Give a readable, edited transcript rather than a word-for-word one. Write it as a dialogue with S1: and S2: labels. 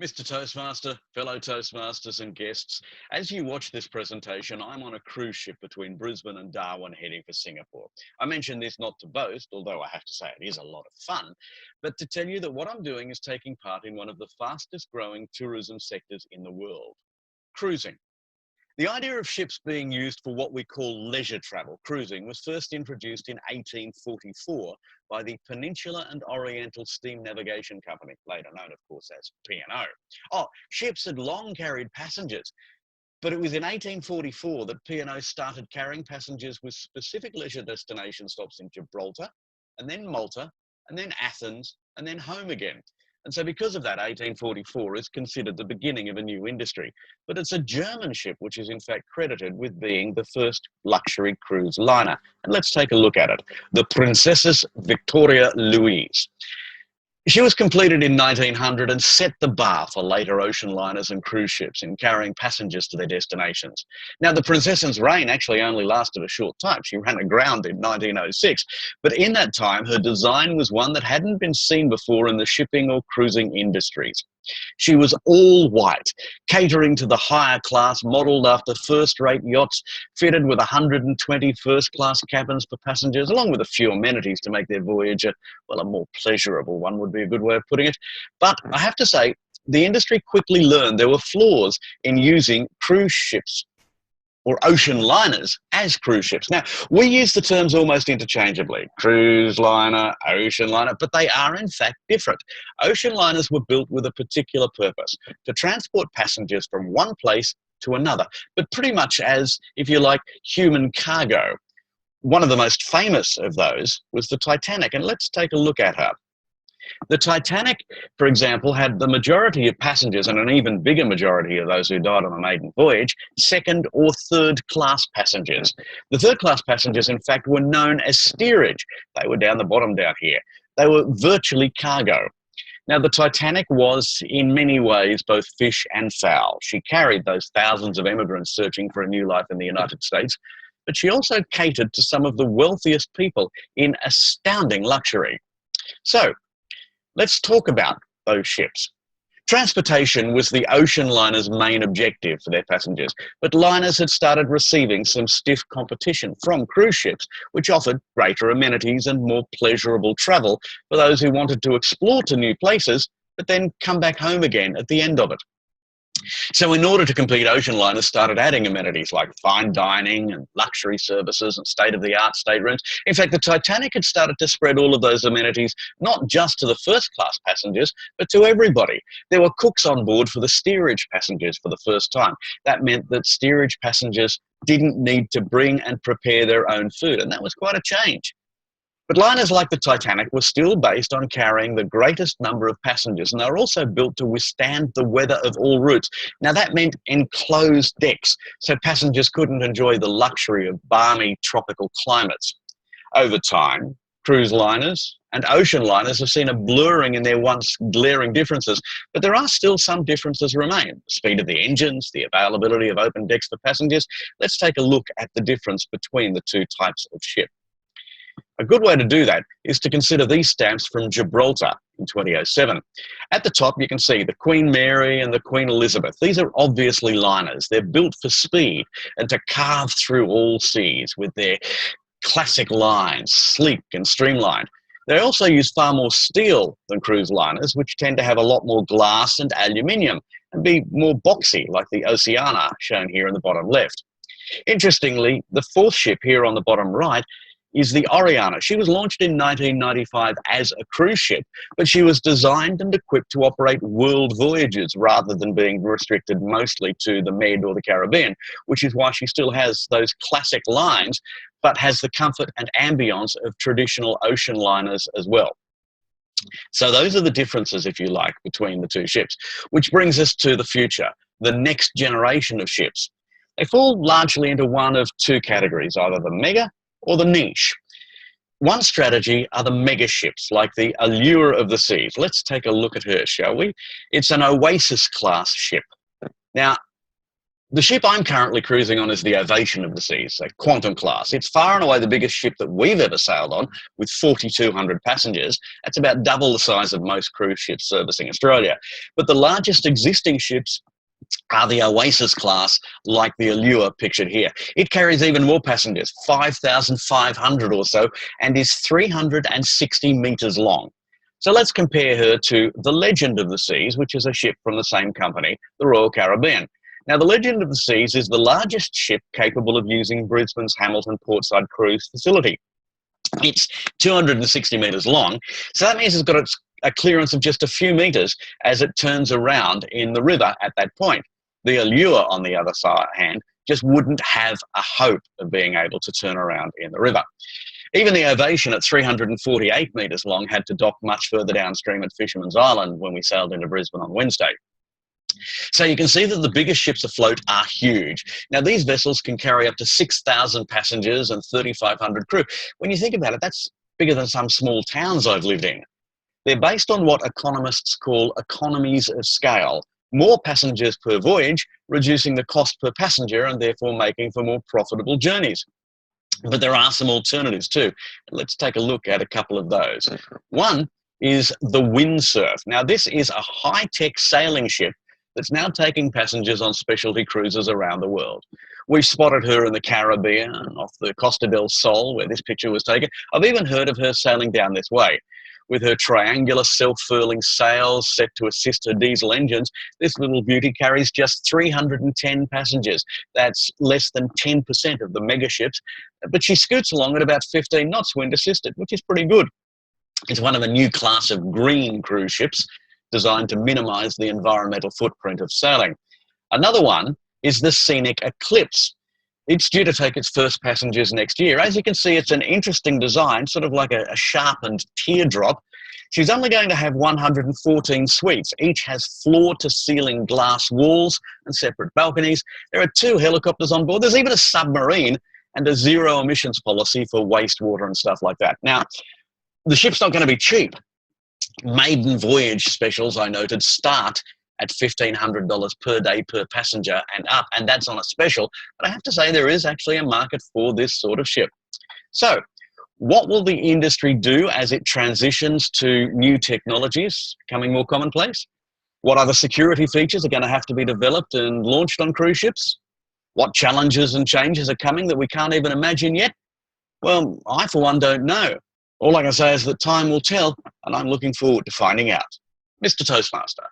S1: Mr. Toastmaster, fellow Toastmasters and guests, as you watch this presentation, I'm on a cruise ship between Brisbane and Darwin heading for Singapore. I mention this not to boast, although I have to say it is a lot of fun, but to tell you that what I'm doing is taking part in one of the fastest growing tourism sectors in the world, cruising. The idea of ships being used for what we call leisure travel, cruising, was first introduced in 1844 by the Peninsular and Oriental Steam Navigation Company, later known, of course, as P&O. Oh, ships had long carried passengers, but it was in 1844 that P&O started carrying passengers with specific leisure destination stops in Gibraltar, and then Malta, and then Athens, and then home again. And so because of that, 1844 is considered the beginning of a new industry. But it's a German ship which is in fact credited with being the first luxury cruise liner. And let's take a look at it. The Princesses Victoria Louise. She was completed in 1900 and set the bar for later ocean liners and cruise ships in carrying passengers to their destinations. Now, the Princess's reign actually only lasted a short time. She ran aground in 1906, but in that time, her design was one that hadn't been seen before in the shipping or cruising industries. She was all white, catering to the higher class, modelled after first-rate yachts, fitted with 120 first-class cabins for passengers, along with a few amenities to make their voyage a more pleasurable one would be a good way of putting it. But I have to say, the industry quickly learned there were flaws in using cruise ships or ocean liners as cruise ships. Now, we use the terms almost interchangeably, cruise liner, ocean liner, but they are in fact different. Ocean liners were built with a particular purpose, to transport passengers from one place to another, but pretty much as, if you like, human cargo. One of the most famous of those was the Titanic, and let's take a look at her. The Titanic, for example, had the majority of passengers, and an even bigger majority of those who died on the maiden voyage, second or third class passengers. The third class passengers, in fact, were known as steerage. They were down the bottom down here. They were virtually cargo. Now, the Titanic was, in many ways, both fish and fowl. She carried those thousands of immigrants searching for a new life in the United States, but she also catered to some of the wealthiest people in astounding luxury. So, let's talk about those ships. Transportation was the ocean liners' main objective for their passengers, but liners had started receiving some stiff competition from cruise ships, which offered greater amenities and more pleasurable travel for those who wanted to explore to new places, but then come back home again at the end of it. So in order to compete, ocean liners started adding amenities like fine dining and luxury services and state-of-the-art staterooms. In fact, the Titanic had started to spread all of those amenities not just to the first-class passengers, but to everybody. There were cooks on board for the steerage passengers for the first time. That meant that steerage passengers didn't need to bring and prepare their own food, and that was quite a change. But liners like the Titanic were still based on carrying the greatest number of passengers, and they were also built to withstand the weather of all routes. Now, that meant enclosed decks, so passengers couldn't enjoy the luxury of balmy tropical climates. Over time, cruise liners and ocean liners have seen a blurring in their once glaring differences, but there are still some differences remain. The speed of the engines, the availability of open decks for passengers. Let's take a look at the difference between the two types of ship. A good way to do that is to consider these stamps from Gibraltar in 2007. At the top, you can see the Queen Mary and the Queen Elizabeth. These are obviously liners. They're built for speed and to carve through all seas with their classic lines, sleek and streamlined. They also use far more steel than cruise liners, which tend to have a lot more glass and aluminium and be more boxy, like the Oceana, shown here in the bottom left. Interestingly, the fourth ship here on the bottom right is the Oriana. She was launched in 1995 as a cruise ship, but she was designed and equipped to operate world voyages rather than being restricted mostly to the Med or the Caribbean, which is why she still has those classic lines, but has the comfort and ambience of traditional ocean liners as well. So those are the differences, if you like, between the two ships, which brings us to the future, the next generation of ships. They fall largely into one of two categories, either the mega or the niche. One strategy are the mega ships, like the Allure of the Seas. Let's take a look at her, shall we? It's an Oasis class ship. Now, The ship I'm currently cruising on is the Ovation of the Seas, a Quantum class. It's far and away the biggest ship that we've ever sailed on, with 4,200 passengers. That's about double the size of most cruise ships servicing Australia. But the largest existing ships are the Oasis class, like the Allure pictured here. It carries even more passengers, 5,500 or so, and is 360 metres long. So let's compare her to the Legend of the Seas, which is a ship from the same company, the Royal Caribbean. Now, the Legend of the Seas is the largest ship capable of using Brisbane's Hamilton Portside Cruise facility. It's 260 metres long, so that means it's got a clearance of just a few metres as it turns around in the river at that point. The Allure, on the other hand, just wouldn't have a hope of being able to turn around in the river. Even the Ovation at 348 metres long had to dock much further downstream at Fisherman's Island when we sailed into Brisbane on Wednesday. So you can see that the biggest ships afloat are huge. Now, these vessels can carry up to 6,000 passengers and 3,500 crew. When you think about it, that's bigger than some small towns I've lived in. They're based on what economists call economies of scale. More passengers per voyage, reducing the cost per passenger and therefore making for more profitable journeys. But there are some alternatives too. Let's take a look at a couple of those. One is the Windsurf. Now, this is a high-tech sailing ship that's now taking passengers on specialty cruises around the world. We've spotted her in the Caribbean, off the Costa del Sol, where this picture was taken. I've even heard of her sailing down this way. With her triangular self-furling sails set to assist her diesel engines, this little beauty carries just 310 passengers. That's less than 10% of the megaships, but she scoots along at about 15 knots wind assisted, which is pretty good. It's one of a new class of green cruise ships designed to minimise the environmental footprint of sailing. Another one is the Scenic Eclipse. It's due to take its first passengers next year. As you can see, it's an interesting design, sort of like a sharpened teardrop. She's only going to have 114 suites. Each has floor-to-ceiling glass walls and separate balconies. There are 2 helicopters on board. There's even a submarine and a zero emissions policy for wastewater and stuff like that. Now, the ship's not going to be cheap. Maiden voyage specials, I noted, start at $1,500 per day per passenger and up, and that's on a special. But I have to say there is actually a market for this sort of ship. So what will the industry do as it transitions to new technologies becoming more commonplace? What other security features are going to have to be developed and launched on cruise ships? What challenges and changes are coming that we can't even imagine yet? Well, I, for one, don't know. All I can say is that time will tell, and I'm looking forward to finding out. Mr. Toastmaster.